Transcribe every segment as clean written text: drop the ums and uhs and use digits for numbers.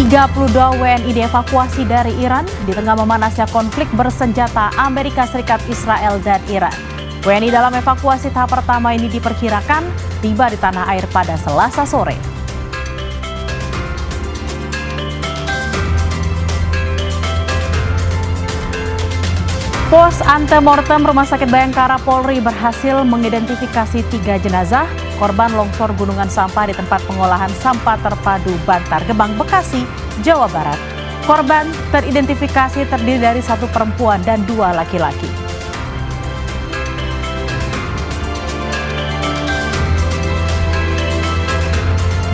32 WNI dievakuasi dari Iran di tengah memanasnya konflik bersenjata Amerika Serikat, Israel, dan Iran. WNI dalam evakuasi tahap pertama ini diperkirakan tiba di tanah air pada Selasa sore. Pos antemortem Rumah Sakit Bayangkara Polri berhasil mengidentifikasi 3 jenazah korban longsor gunungan sampah di tempat pengolahan sampah terpadu Bantar Gebang, Bekasi, Jawa Barat. Korban teridentifikasi terdiri dari 1 perempuan dan 2 laki-laki.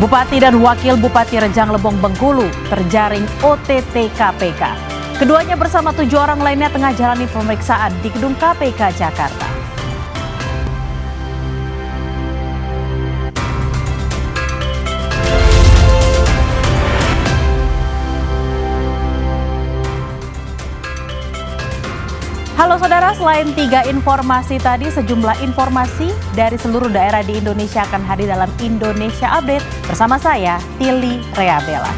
Bupati dan Wakil Bupati Rejang Lebong Bengkulu terjaring OTT KPK. Keduanya bersama 7 orang lainnya tengah jalani pemeriksaan di gedung KPK Jakarta. Halo saudara, selain 3 informasi tadi, sejumlah informasi dari seluruh daerah di Indonesia akan hadir dalam Indonesia Update bersama saya, Tili Reabella.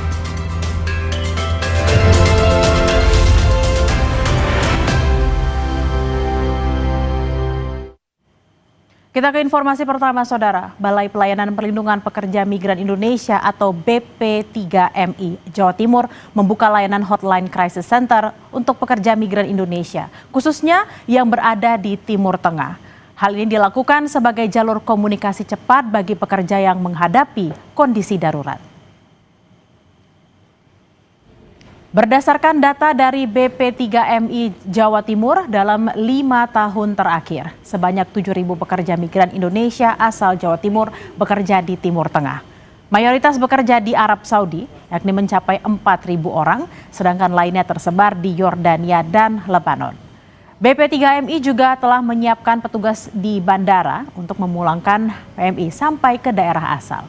Kita ke informasi pertama, saudara. Balai Pelayanan Perlindungan Pekerja Migran Indonesia atau BP3MI Jawa Timur membuka layanan hotline crisis center untuk pekerja migran Indonesia, khususnya yang berada di Timur Tengah. Hal ini dilakukan sebagai jalur komunikasi cepat bagi pekerja yang menghadapi kondisi darurat. Berdasarkan data dari BP3MI Jawa Timur, dalam 5 tahun terakhir, sebanyak 7.000 pekerja migran Indonesia asal Jawa Timur bekerja di Timur Tengah. Mayoritas bekerja di Arab Saudi, yakni mencapai 4.000 orang, sedangkan lainnya tersebar di Yordania dan Lebanon. BP3MI juga telah menyiapkan petugas di bandara untuk memulangkan PMI sampai ke daerah asal.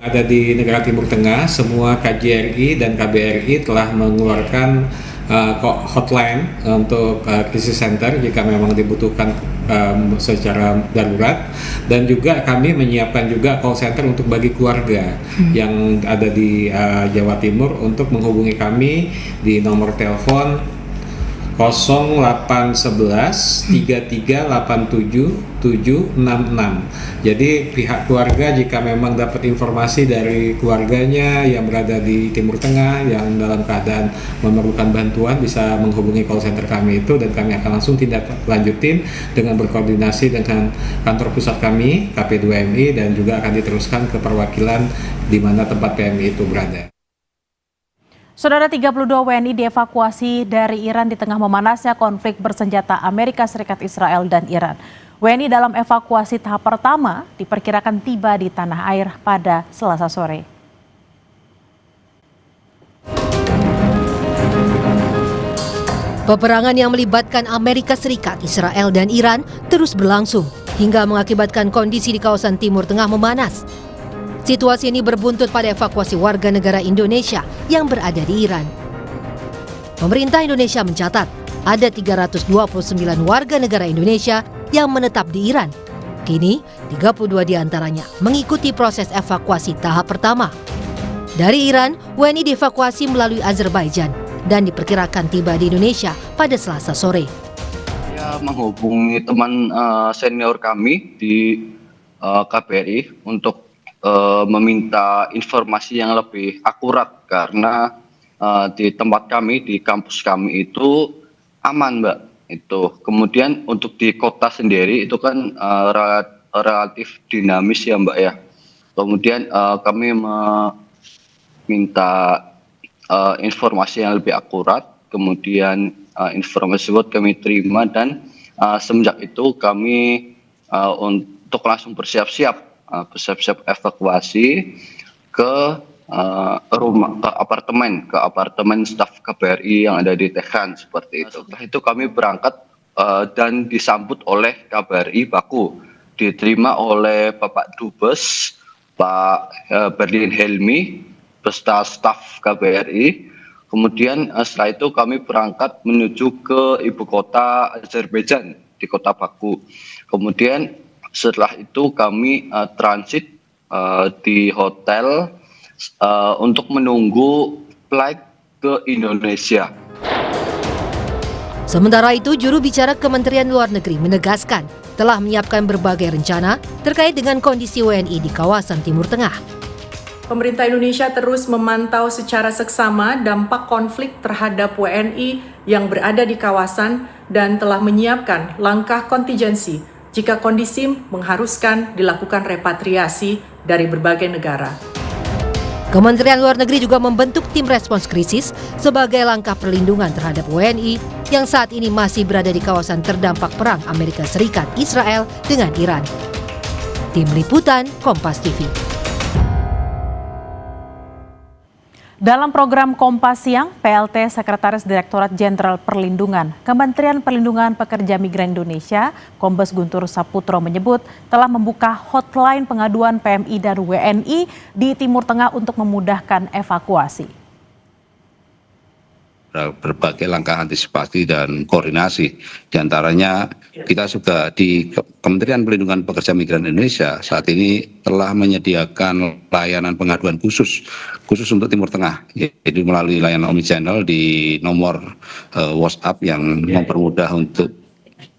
Ada di negara Timur Tengah, semua KJRI dan KBRI telah mengeluarkan hotline untuk crisis center jika memang dibutuhkan secara darurat, dan juga kami menyiapkan juga call center untuk bagi keluarga yang ada di Jawa Timur untuk menghubungi kami di nomor telepon 0811 3387 766. Jadi pihak keluarga jika memang dapat informasi dari keluarganya yang berada di Timur Tengah yang dalam keadaan memerlukan bantuan, bisa menghubungi call center kami itu, dan kami akan langsung tindak lanjutin dengan berkoordinasi dengan kantor pusat kami KP2MI, dan juga akan diteruskan ke perwakilan di mana tempat PMI itu berada. Saudara, 32 WNI dievakuasi dari Iran di tengah memanasnya konflik bersenjata Amerika Serikat, Israel, dan Iran. WNI dalam evakuasi tahap pertama diperkirakan tiba di tanah air pada Selasa sore. Peperangan yang melibatkan Amerika Serikat, Israel, dan Iran terus berlangsung hingga mengakibatkan kondisi di kawasan Timur Tengah memanas. Situasi ini berbuntut pada evakuasi warga negara Indonesia yang berada di Iran. Pemerintah Indonesia mencatat ada 329 warga negara Indonesia yang menetap di Iran. Kini, 32 diantaranya mengikuti proses evakuasi tahap pertama. Dari Iran, WNI dievakuasi melalui Azerbaijan dan diperkirakan tiba di Indonesia pada Selasa sore. Saya menghubungi teman senior kami di KBRI untuk meminta informasi yang lebih akurat, karena di tempat kami, di kampus kami itu aman, Mbak. Itu kemudian untuk di kota sendiri itu kan relatif dinamis ya, Mbak ya. Kemudian kami meminta informasi yang lebih akurat, kemudian informasi tersebut kami terima, dan semenjak itu kami untuk langsung bersiap-siap evakuasi ke rumah, ke apartemen staf KBRI yang ada di Tehran, seperti itu. Setelah itu kami berangkat dan disambut oleh KBRI Baku, diterima oleh Bapak Dubes, Pak Berlin Helmi, beserta staf KBRI. Kemudian setelah itu kami berangkat menuju ke ibu kota Azerbaijan, di kota Baku. Kemudian setelah itu kami transit di hotel untuk menunggu flight ke Indonesia. Sementara itu, juru bicara Kementerian Luar Negeri menegaskan telah menyiapkan berbagai rencana terkait dengan kondisi WNI di kawasan Timur Tengah. Pemerintah Indonesia terus memantau secara seksama dampak konflik terhadap WNI yang berada di kawasan dan telah menyiapkan langkah kontingensi jika kondisi mengharuskan dilakukan repatriasi dari berbagai negara. Kementerian Luar Negeri juga membentuk tim respons krisis sebagai langkah perlindungan terhadap WNI yang saat ini masih berada di kawasan terdampak perang Amerika Serikat Israel dengan Iran. Tim Liputan Kompas TV. Dalam program Kompas Siang, PLT Sekretaris Direktorat Jenderal Perlindungan Kementerian Perlindungan Pekerja Migran Indonesia, Kombes Guntur Saputro menyebut telah membuka hotline pengaduan PMI dan WNI di Timur Tengah untuk memudahkan evakuasi. Berbagai langkah antisipasi dan koordinasi. Di antaranya kita juga di Kementerian Perlindungan Pekerja Migran Indonesia saat ini telah menyediakan layanan pengaduan khusus untuk Timur Tengah, yaitu melalui layanan omnichannel di nomor WhatsApp yang mempermudah untuk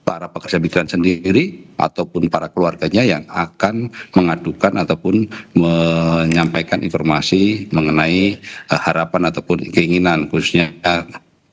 para pekerja migran sendiri ataupun para keluarganya yang akan mengadukan ataupun menyampaikan informasi mengenai harapan ataupun keinginan khususnya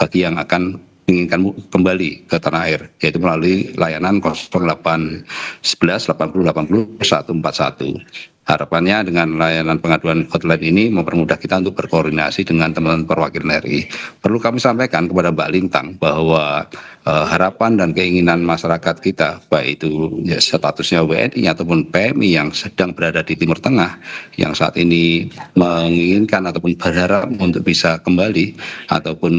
bagi yang akan menginginkan kembali ke tanah air, yaitu melalui layanan 0811 80 80 141. Harapannya dengan layanan pengaduan hotline ini mempermudah kita untuk berkoordinasi dengan teman-teman perwakilan RI. Perlu kami sampaikan kepada Mbak Lintang bahwa harapan dan keinginan masyarakat kita, baik itu ya, statusnya WNI ataupun PMI yang sedang berada di Timur Tengah, yang saat ini menginginkan ataupun berharap untuk bisa kembali ataupun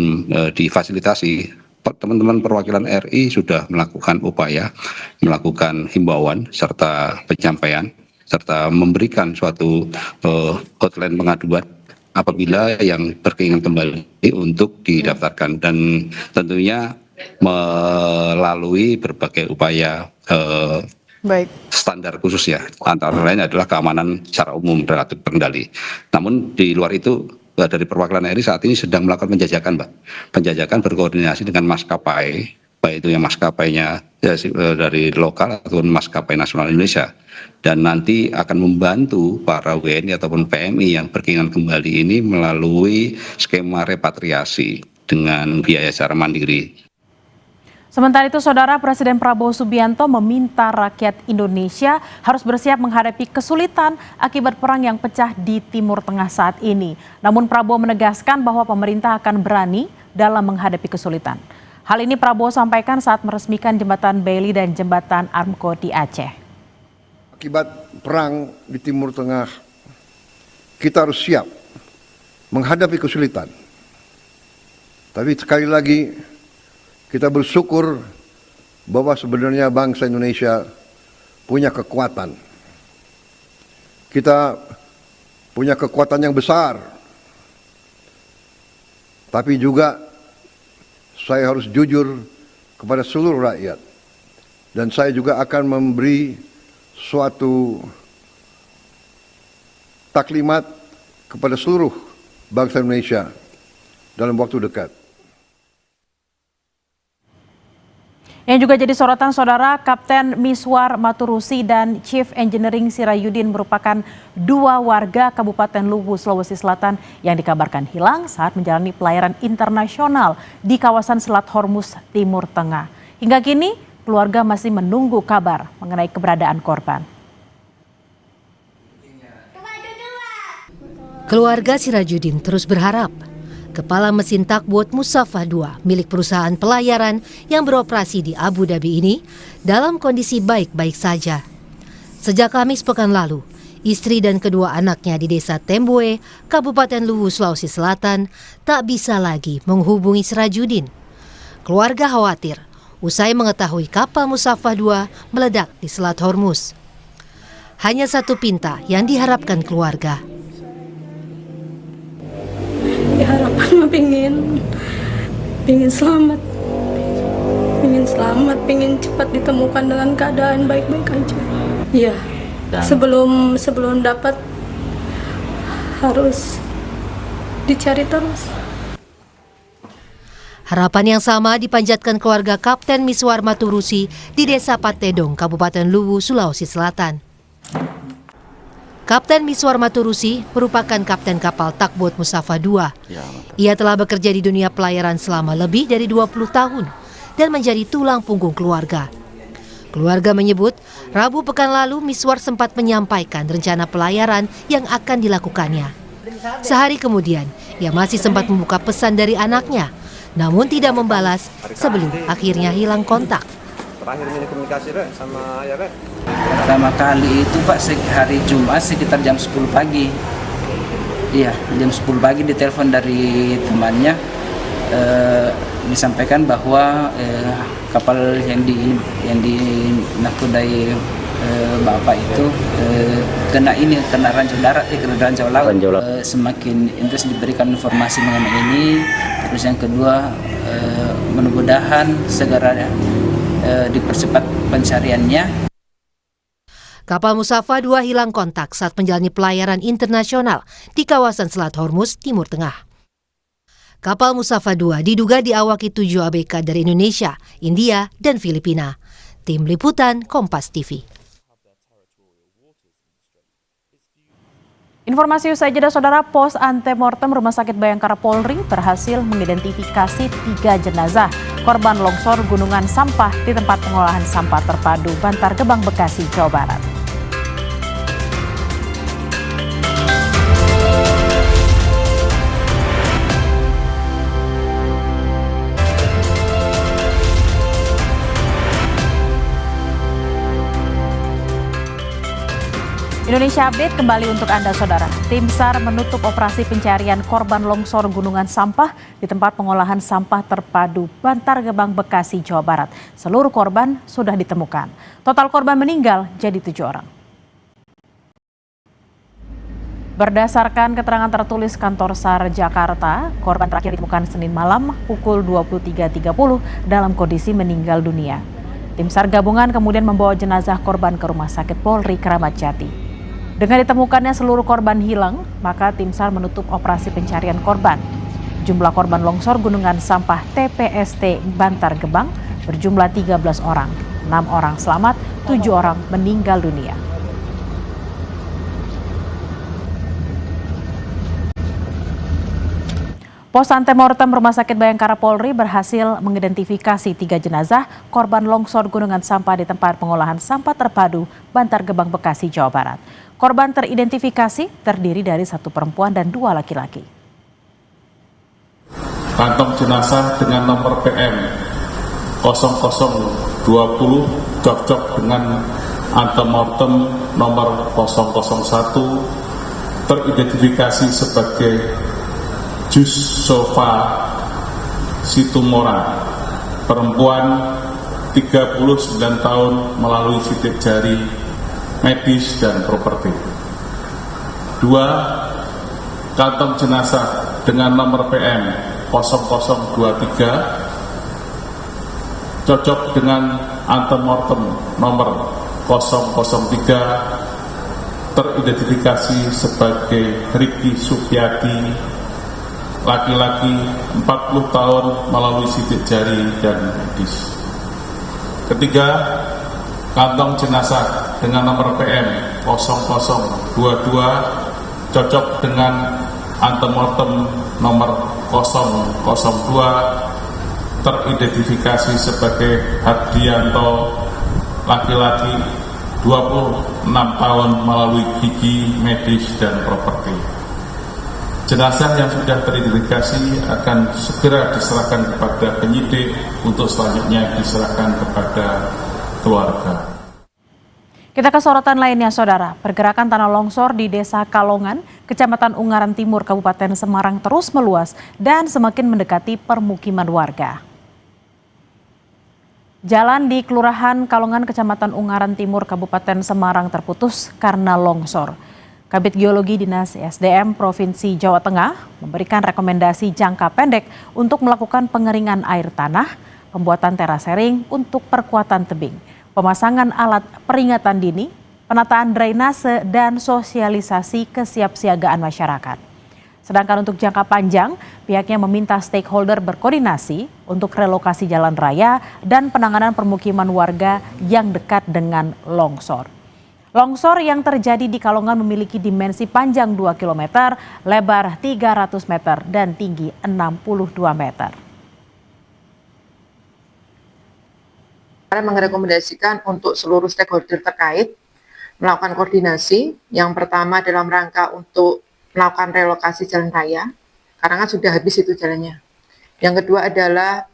difasilitasi, teman-teman perwakilan RI sudah melakukan upaya, melakukan himbauan serta penyampaian, serta memberikan suatu hotline pengaduan apabila yang berkeinginan kembali untuk didaftarkan, dan tentunya melalui berbagai upaya standar khusus ya, antara lain adalah keamanan secara umum relatif terkendali. Namun di luar itu dari perwakilan RI saat ini sedang melakukan penjajakan, Mbak. Penjajakan berkoordinasi dengan maskapai, baik itu yang maskapainya dari lokal ataupun maskapai nasional Indonesia, dan nanti akan membantu para WNI ataupun PMI yang berkeinginan kembali ini melalui skema repatriasi dengan biaya secara mandiri. Sementara itu, Saudara, Presiden Prabowo Subianto meminta rakyat Indonesia harus bersiap menghadapi kesulitan akibat perang yang pecah di Timur Tengah saat ini. Namun Prabowo menegaskan bahwa pemerintah akan berani dalam menghadapi kesulitan. Hal ini Prabowo sampaikan saat meresmikan jembatan Bailey dan jembatan Armco di Aceh. Akibat perang di Timur Tengah, kita harus siap menghadapi kesulitan. Tapi sekali lagi, kita bersyukur bahwa sebenarnya bangsa Indonesia punya kekuatan. Kita punya kekuatan yang besar. Tapi juga saya harus jujur kepada seluruh rakyat. Dan saya juga akan memberi suatu taklimat kepada seluruh bangsa Indonesia dalam waktu dekat. Yang juga jadi sorotan, Saudara, Kapten Miswar Maturusi dan Chief Engineering Sirayudin merupakan dua warga Kabupaten Luwu, Sulawesi Selatan yang dikabarkan hilang saat menjalani pelayaran internasional di kawasan Selat Hormuz, Timur Tengah. Hingga kini, keluarga masih menunggu kabar mengenai keberadaan korban. Keluarga Sirajudin terus berharap kepala mesin takbot Musafah II milik perusahaan pelayaran yang beroperasi di Abu Dhabi ini dalam kondisi baik-baik saja. Sejak Kamis pekan lalu, istri dan kedua anaknya di Desa Tembue, Kabupaten Luwu, Sulawesi Selatan tak bisa lagi menghubungi Sirajudin. Keluarga khawatir usai mengetahui kapal Musafah II meledak di Selat Hormuz. Hanya satu pinta yang diharapkan keluarga. Ya harapan mah pengen selamat, pengen cepat ditemukan dalam keadaan baik-baik aja. Ya, Dan sebelum dapat harus dicari terus. Harapan yang sama dipanjatkan keluarga Kapten Miswar Maturusi di Desa Patedong, Kabupaten Luwu, Sulawesi Selatan. Kapten Miswar Maturusi merupakan kapten kapal Takbot Musafa II. Ia telah bekerja di dunia pelayaran selama lebih dari 20 tahun dan menjadi tulang punggung keluarga. Keluarga menyebut, Rabu pekan lalu Miswar sempat menyampaikan rencana pelayaran yang akan dilakukannya. Sehari kemudian, ia masih sempat membuka pesan dari anaknya, namun tidak membalas sebelum akhirnya hilang kontak. Terakhir ini komunikasi sama ayah Rek? Pertama kali itu Pak hari Jumat sekitar jam 10 pagi. Iya, jam 10 pagi ditelepon dari temannya, disampaikan bahwa kapal yang dinakodai bapak itu kena ranjau darat, kena ranjau laut. Semakin intens diberikan informasi mengenai ini. Terus yang kedua, mudah-mudahan segera dipercepat pencariannya. Kapal Musafa II hilang kontak saat menjalani pelayaran internasional di kawasan Selat Hormuz, Timur Tengah. Kapal Musafa II diduga diawaki 7 ABK dari Indonesia, India, dan Filipina. Tim Liputan Kompas TV. Informasi usai jeda, Saudara, pos antemortem Rumah Sakit Bayangkara Polri berhasil mengidentifikasi 3 jenazah korban longsor gunungan sampah di tempat pengolahan sampah terpadu Bantar Gebang, Bekasi, Jawa Barat. Indonesia Update kembali untuk Anda, Saudara. Tim SAR menutup operasi pencarian korban longsor gunungan sampah di tempat pengolahan sampah terpadu Bantar Gebang, Bekasi, Jawa Barat. Seluruh korban sudah ditemukan. Total korban meninggal jadi 7 orang. Berdasarkan keterangan tertulis kantor SAR Jakarta, korban terakhir ditemukan Senin malam pukul 23.30 dalam kondisi meninggal dunia. Tim SAR gabungan kemudian membawa jenazah korban ke Rumah Sakit Polri Kramat Jati. Dengan ditemukannya seluruh korban hilang, maka tim SAR menutup operasi pencarian korban. Jumlah korban longsor gunungan sampah TPST Bantar Gebang berjumlah 13 orang. 6 orang selamat, 7 orang meninggal dunia. Pos antemortem Rumah Sakit Bayangkara Polri berhasil mengidentifikasi 3 jenazah korban longsor gunungan sampah di tempat pengolahan sampah terpadu Bantar Gebang, Bekasi, Jawa Barat. Korban teridentifikasi terdiri dari 1 perempuan dan 2 laki-laki. Kantong jenazah dengan nomor PM 0020 cocok dengan antemortem nomor 001 teridentifikasi sebagai Jussofa Situmora, perempuan 39 tahun melalui sidik jari medis dan properti. 2. Kantong jenazah dengan nomor PM 0023 cocok dengan antemortem nomor 003 teridentifikasi sebagai Riki Supiati, laki-laki 40 tahun melalui sidik jari dan medis. 3. Kantong jenazah dengan nomor PM 0022 cocok dengan antemortem nomor 002 teridentifikasi sebagai Hardianto, laki-laki 26 tahun melalui gigi, medis, dan properti. Jenazah yang sudah teridentifikasi akan segera diserahkan kepada penyidik untuk selanjutnya diserahkan kepada keluarga. Kita ke sorotan lainnya, Saudara. Pergerakan tanah longsor di Desa Kalongan, Kecamatan Ungaran Timur, Kabupaten Semarang terus meluas dan semakin mendekati permukiman warga. Jalan di Kelurahan Kalongan, Kecamatan Ungaran Timur, Kabupaten Semarang terputus karena longsor. Kabid Geologi Dinas SDM Provinsi Jawa Tengah memberikan rekomendasi jangka pendek untuk melakukan pengeringan air tanah, pembuatan terasering untuk perkuatan tebing, pemasangan alat peringatan dini, penataan drainase, dan sosialisasi kesiapsiagaan masyarakat. Sedangkan untuk jangka panjang, pihaknya meminta stakeholder berkoordinasi untuk relokasi jalan raya dan penanganan permukiman warga yang dekat dengan longsor. Longsor yang terjadi di Kalongan memiliki dimensi panjang 2 km, lebar 300 meter, dan tinggi 62 meter. Saya merekomendasikan untuk seluruh stakeholder terkait melakukan koordinasi. Yang pertama dalam rangka untuk melakukan relokasi jalan raya, karena kan sudah habis itu jalannya. Yang kedua adalah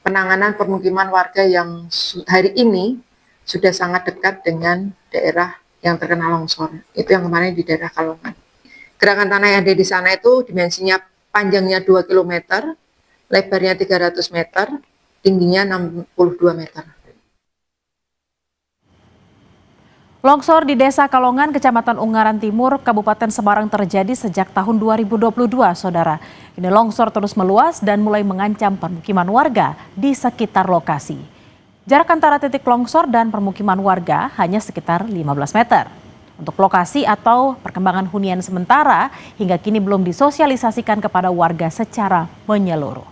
penanganan permukiman warga yang hari ini sudah sangat dekat dengan daerah yang terkena longsor. Itu yang kemarin di daerah Kalongan. Gerakan tanah yang ada di sana itu dimensinya panjangnya 2 km, lebarnya 300 meter, tingginya 62 meter. Longsor di Desa Kalongan, Kecamatan Ungaran Timur, Kabupaten Semarang terjadi sejak tahun 2022, Saudara. Kini longsor terus meluas dan mulai mengancam permukiman warga di sekitar lokasi. Jarak antara titik longsor dan permukiman warga hanya sekitar 15 meter. Untuk lokasi atau perkembangan hunian sementara hingga kini belum disosialisasikan kepada warga secara menyeluruh.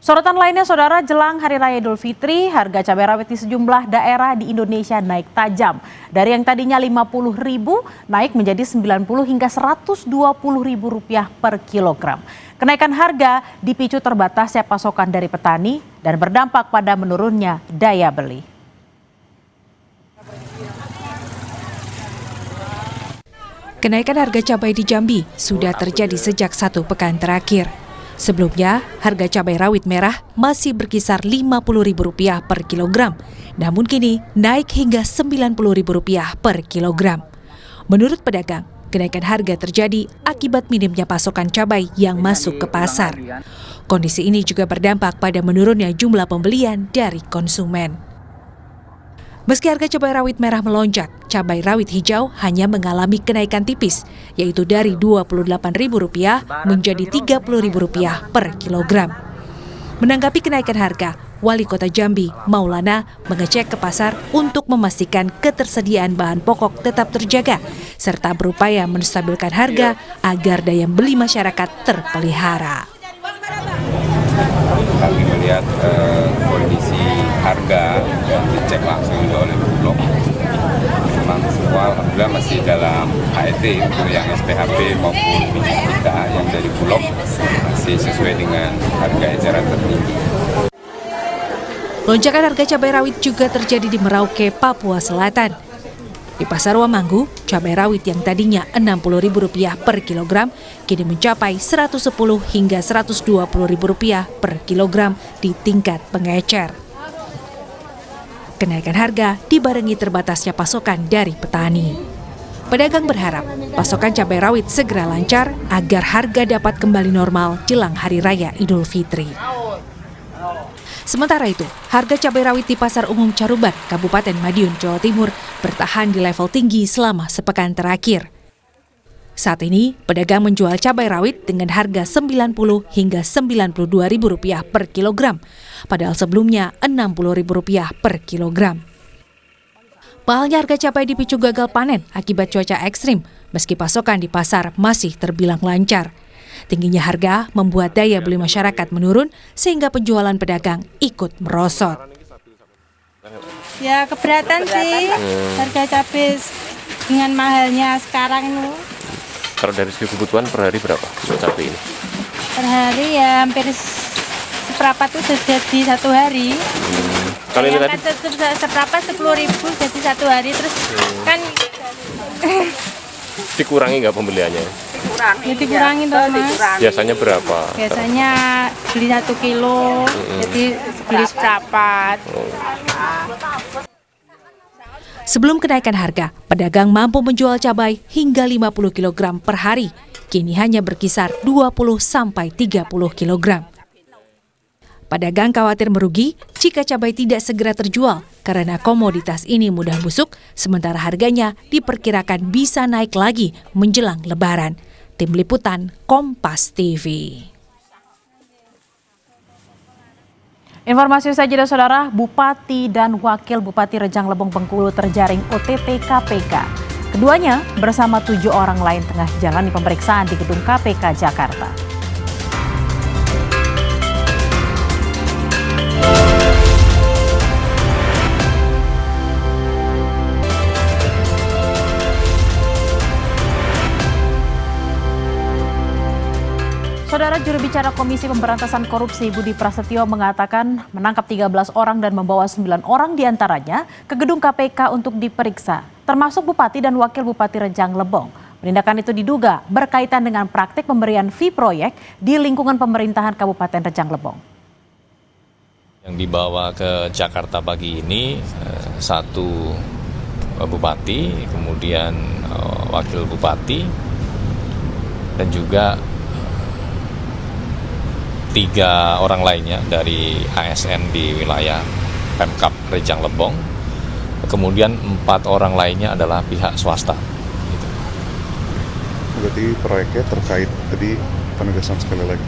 Sorotan lainnya, Saudara, jelang Hari Raya Idul Fitri, harga cabai rawit di sejumlah daerah di Indonesia naik tajam. Dari yang tadinya Rp50.000 naik menjadi Rp90 hingga Rp120.000 per kilogram. Kenaikan harga dipicu terbatasnya pasokan dari petani dan berdampak pada menurunnya daya beli. Kenaikan harga cabai di Jambi sudah terjadi sejak 1 pekan terakhir. Sebelumnya, harga cabai rawit merah masih berkisar Rp50.000 per kilogram, namun kini naik hingga Rp90.000 per kilogram. Menurut pedagang, kenaikan harga terjadi akibat minimnya pasokan cabai yang masuk ke pasar. Kondisi ini juga berdampak pada menurunnya jumlah pembelian dari konsumen. Meski harga cabai rawit merah melonjak, cabai rawit hijau hanya mengalami kenaikan tipis, yaitu dari Rp28.000 menjadi Rp30.000 per kilogram. Menanggapi kenaikan harga, Wali Kota Jambi, Maulana, mengecek ke pasar untuk memastikan ketersediaan bahan pokok tetap terjaga, serta berupaya menstabilkan harga agar daya beli masyarakat terpelihara. Kami melihat kondisi harga yang dicek langsung oleh Bulog, memang semua alhamdulillah masih dalam HET untuk yang SPHB maupun biji kita yang dari Bulog masih sesuai dengan harga eceran tertinggi. Lonjakan harga cabai rawit juga terjadi di Merauke, Papua Selatan. Di Pasar Wamanggu, cabai rawit yang tadinya Rp60.000 per kilogram kini mencapai Rp110 hingga Rp120.000 per kilogram di tingkat pengecer. Kenaikan harga dibarengi terbatasnya pasokan dari petani. Pedagang berharap pasokan cabai rawit segera lancar agar harga dapat kembali normal jelang Hari Raya Idul Fitri. Sementara itu, harga cabai rawit di Pasar Umum Caruban, Kabupaten Madiun, Jawa Timur bertahan di level tinggi selama sepekan terakhir. Saat ini, pedagang menjual cabai rawit dengan harga Rp90 hingga Rp92.000 per kilogram, padahal sebelumnya Rp60.000 per kilogram. Mahalnya harga cabai dipicu gagal panen akibat cuaca ekstrim, meski pasokan di pasar masih terbilang lancar. Tingginya harga membuat daya beli masyarakat menurun sehingga penjualan pedagang ikut merosot. Ya keberatan sih harga cabai dengan mahalnya sekarang ini. Kalau dari segi kebutuhan per hari berapa untuk cabai ini? Per hari ya hampir seperempat itu sudah jadi 1 hari. Kalau ini tadi seperempat Rp10.000 jadi 1 hari terus kan dikurangi nggak pembeliannya? Ya dikurangi toh Mas. Biasanya berapa? Biasanya beli 1 kilo, jadi beli seperempat. Sebelum kenaikan harga, pedagang mampu menjual cabai hingga 50 kg per hari. Kini hanya berkisar 20-30 kg. Pedagang khawatir merugi jika cabai tidak segera terjual karena komoditas ini mudah busuk, sementara harganya diperkirakan bisa naik lagi menjelang Lebaran. Tim Liputan Kompas TV. Informasi usai jeda saudara, Bupati dan Wakil Bupati Rejang Lebong Bengkulu terjaring OTT KPK. Keduanya bersama 7 orang lain tengah jalani pemeriksaan di gedung KPK Jakarta. Saudara, juru bicara Komisi Pemberantasan Korupsi Budi Prasetyo mengatakan menangkap 13 orang dan membawa 9 orang diantaranya ke gedung KPK untuk diperiksa, termasuk Bupati dan Wakil Bupati Rejang Lebong. Penindakan itu diduga berkaitan dengan praktik pemberian fee proyek di lingkungan pemerintahan Kabupaten Rejang Lebong. Yang dibawa ke Jakarta pagi ini satu bupati, kemudian wakil bupati, dan juga 3 orang lainnya dari ASN di wilayah Pemkab Rejang Lebong. Kemudian 4 orang lainnya adalah pihak swasta. Berarti proyeknya terkait, tadi penegasan sekali lagi.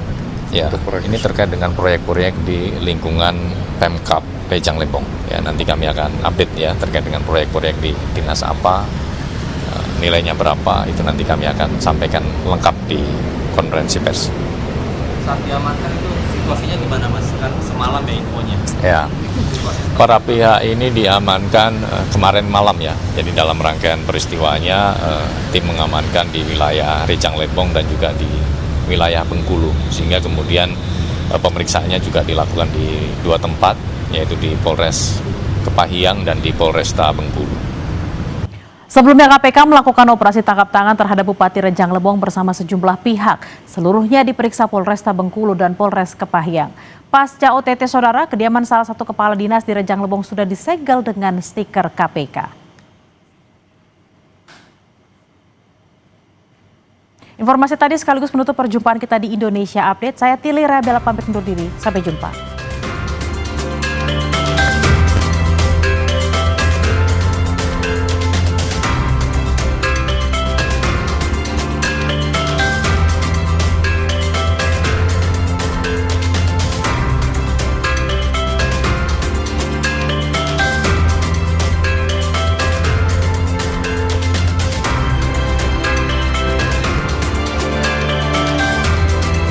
Ya, ini terkait dengan proyek-proyek di lingkungan Pemkab Rejang Lebong. Ya, nanti kami akan update ya terkait dengan proyek-proyek di dinas apa, nilainya berapa, itu nanti kami akan sampaikan lengkap di konferensi pers. Saat diamankan itu situasinya gimana Mas? Kan semalam ya infonya. Ya, para pihak ini diamankan kemarin malam ya. Jadi dalam rangkaian peristiwanya tim mengamankan di wilayah Rejang Lebong dan juga di wilayah Bengkulu. Sehingga kemudian pemeriksaannya juga dilakukan di 2 tempat, yaitu di Polres Kepahiang dan di Polresta Bengkulu. Sebelumnya KPK melakukan operasi tangkap tangan terhadap Bupati Rejang Lebong bersama sejumlah pihak. Seluruhnya diperiksa Polresta Bengkulu dan Polres Kepahiang. Pasca OTT saudara, kediaman salah satu kepala dinas di Rejang Lebong sudah disegel dengan stiker KPK. Informasi tadi sekaligus menutup perjumpaan kita di Indonesia Update. Saya Tili Rabela pamit undur diri. Sampai jumpa.